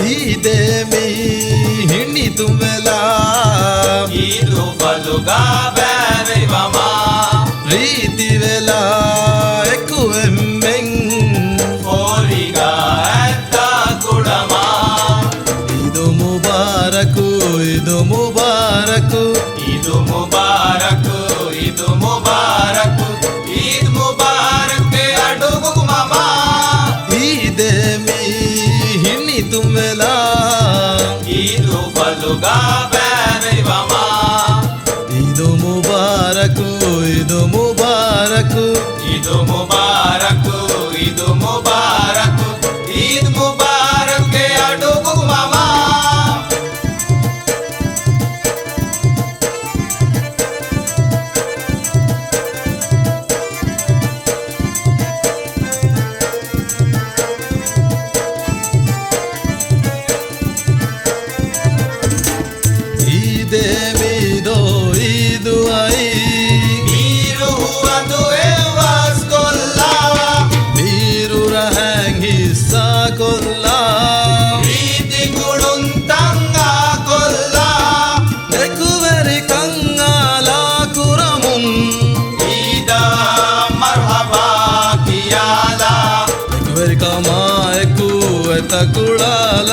ಈದೇಮಿ ಹಿಣಿತು ವೆಲ ಇದು ಬಲುಗಾ ಬೇರೆವಮ ರೀತಿ ವೆಲ ಎಕ್ಕುವೆಮ್ಮೆಂ ಓರಿಗ ಎತ್ತ ಕುಡಮ ಇದು ಮುಬಾರಕು ಇದು ಮುಬಾರಕು ಇದು ಮುಬಾರಕು ಇದು ಮುಬಾರಕು ಈದ್ ಮುಬಾರಕ್ ಅಡುಗು ಮಮ ಈದೇಮಿ ಹಿಣಿತು ವೆಲ ಇದು ಬಲುಗಾ ಬೇರೆವಮ ಇದು ಮುಬಾರಕು ಇದು ಮುಬಾರಕು ಇದು ಮುಬಾರಕು ಇದು ಮುಬಾರಕು ಈದ್ ಮುಬಾರಕ್ ಅಡುಗು ಮಮ ಈದೇಮಿದೋ ಇದು ಐ ನೀರು ಅದು ಎವಾಸ್ಕೊಲ್ಲ ನೀರು ರಹಂಗಿ ಸಾಕೊಲ್ಲ ಪ್ರೀತಿ ಗುಡುಂತಂಗ ಕೊಲ್ಲ ಎಕುವೆರಿ ಕಂಗಾಲ ಕುರಮುಂ ಈದ ಮರ್ಹಬಾ ಕಿಯಾಲ ಎಕುವೆರಿ ಕಮಾ ಎಕು ಎತ ಕುಳಾಲ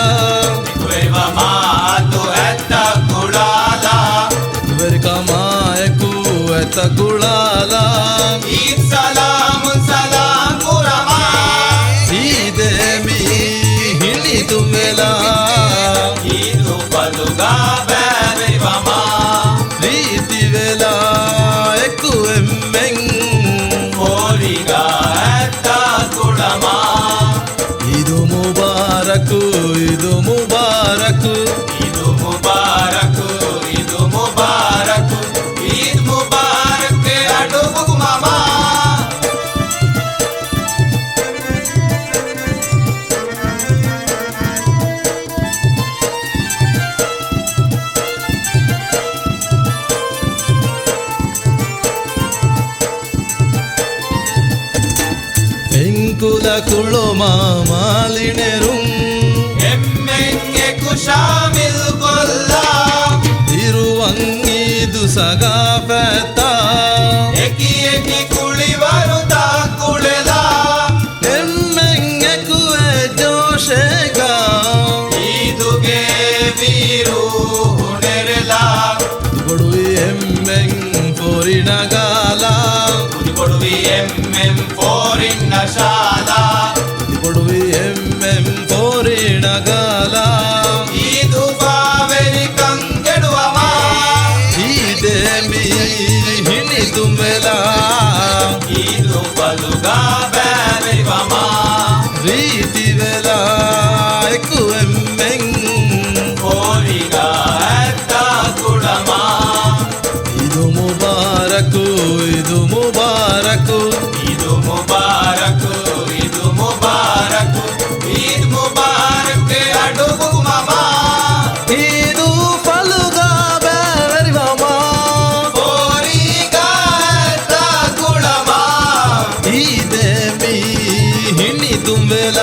ವೆವ ಮಾತು ಎತ್ತ ಕುಳಾಲ ಎಕುವೆರಿ ಕಮಾ ಎಕು ಎತ ಕುಳಾಲ ಈದ್ ಸಲಾಮ್ ಸಲಾಮ್ ಕುರಮ ಈದೇಮಿ ಹಿಣಿತು ವೆಲ ಇದು ಬಲುಗಾ ಬೇರೆವಮ ರೀತಿ ವೆಲ ಎಕ್ಕುವೆಮ್ಮೆಂ ಓರಿಗ ಎತ್ತ ಕುಡಮ ಇದು ಮುಬಾರಕು ಇದು ಮುಬಾರಕು ಇದು ಮುಬಾರಕು ಇದು ಮುಬಾರಕು ಈದ್ ಮುಬಾರಕ್ ಅಡುಗು ಮಮ ಎಂಕುಲ ಕುಳುಮ ಮಾಲಿಣೆರುಂ ಎಮ್ಮೆಂಗೆ ಕುಶಾಮಿಲ್ ಕೊಲ್ಲ ಇರುವಂಗಿದು ಸಗಾಫೆತ ಎಕಿ ಎಕಿ ಕುಳಿವರುತ ಕುಳೆಲ ಎಮ್ಮೆಂಗೆ ಕುವೆ ಜೋಶೆಗ ಈದುಗೆ ವೀರು ಹುಣೆರೆಲ ಕೊಡುವಿ ಎಮ್ಮೆಂ ಪೋರಿನಗಾಲ ಕೊಡುವಿ ಎಮ್ಮೆಂ ಫೋರಿನ್ನ ಶಾಲ ಕೊಡುವಿ ಎಮ್ಮೆಂ ಪೋರಿನಗಾಲ ಈದು ಬಾವೆರಿ ಕಂಗೆಡುವಮ ಈದೇಮಿ ಹಿಣಿತು ವೆಲ ಈದು ಬಲುಗಾ ಬೇರೆವಮ ರೀತಿ ವೆಲ ಎಕ್ಕುವೆಮ್ಮೆಂ ಓರಿಗ ಎತ್ತ ಕುಡಮ ಇದು ಮುಬಾರಕು ಇದು ಮುಬಾರಕು ಇದು ಮುಬಾರಕು ಇದು ಮುಬಾರಕು ಈದ್ ಮುಬಾರಕ್ ಅಡುಗು ಮಮ ಇದು ಫಲುಗಾ ಬೇರೆವಮ ಓರಿಗ ಎತ್ತ ಕುಡಮ ಈದೇಮಿ ಹಿಣಿತು ವೆಲ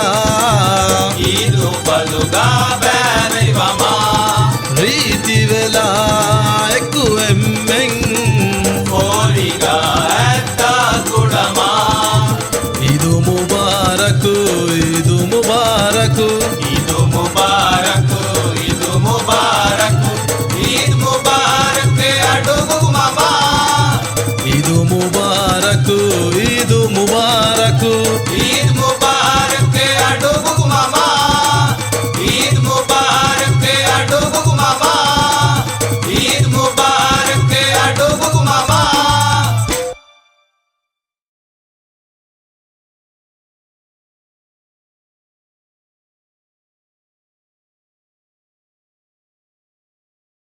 ಇದು ಬಲುಗಾ ಬೇರೆವಮ ರೀತಿ ವೆಲ ಎಕ್ಕುವೆಮ್ಮೆಂ ಓರಿಗ ಎತ್ತ ಕುಡಮ ಇದು ಮುಬಾರಕು ಇದು ಮುಬಾರಕು ಇದು ಮುಬಾರಕು ಇದು ಮುಬಾರಕು ಈದ್ ಮುಬಾರಕ್ ಅಡುಗು ಮಮ ಇದು ಮುಬಾರಕು